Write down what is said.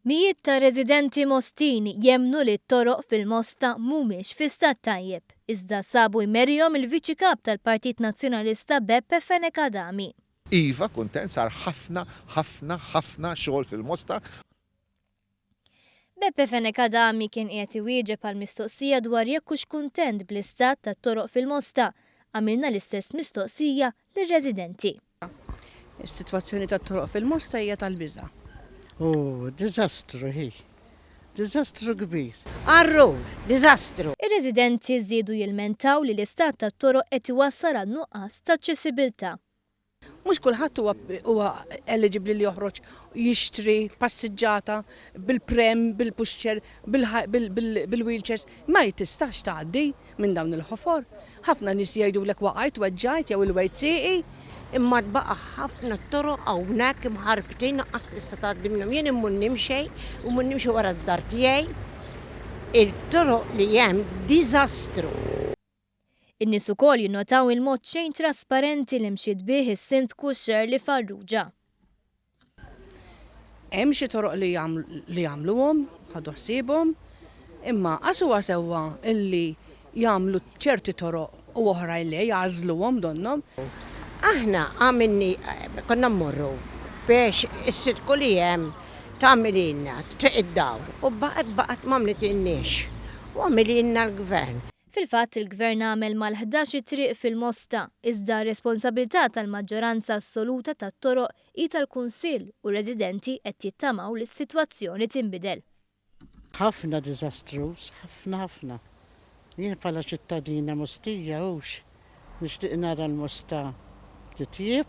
Mijiet ta' residenti Mostini jemnu li t-toroq fil-Mosta mhumiex fi stat tajjeb, iżda sabu jmerjhom il-Viċi Kap tal-Partit Nazzjonalista Beppe Fenekadami. Iva, kuntent sar ħafna xogħol fil-Mosta. Beppe Fenekadami kien qiegħed iwieġeb għall-mistoqsija dwar jekk hux kuntent bl-istat tat-toroq fil-Mosta. Għamilna l-istess mistoqsija lir-residenti. Is-sitwazzjoni tat-toroq fil-Mosta hija tal-biża'. Diżastru hi. Diżastru kbir. Arru, diżastru. Ir-residenti żiedu jilmentaw li l-istat tat-toroq qed iwassal għal nuqqas ta' aċċessibilità. Mhux kulħadd huwa eligibbli li joħroġ jixtri passiġġata bil-prem, bil-puxċer, bil-wheelchairs, ma jististax tgħaddi minn dawn il-ħofor. Ħafna nies jgħidulek waqgħet weġġajt jew il-wejt sieqi. Imma tbaqa' ħafna toroq hawnhekk imħarbtejn naqqas tista' tgħaddi minnhom. Jien immur nimxej u mmur nimxi wara d-dar tiegħi. Il-toroq li hemm diżastru. In-nies ukoll jinnotaw il-mod xejn trasparenti li mxiet bih is-Sindku Shirley Farrugia. Hemm xi toroq li jagħmluhom, ħadu ħsiebhom, imma qas huwa sewwa illi jagħmlu ċerti toroq u oħrajn li jgħażluhom donnom. Aħna għamilni konna mmorru biex is-sidku li hemm tagħmililna triq id-dawl u baqgħet m'għamlitilniex u għamililna l-gvern. Fil-fatt il-gvern għamel mal-11 triq fil-Mosta, iżda responsabilità tal-maġġoranza assoluta tat-toroq hi tal-Kunsill u residenti qed jittamaw li s-sitwazzjoni tinbidel. Ħafna diżastruż, ħafna. Jien bħala ċittadina Mostija nixtieq nara l-Mosta titjieb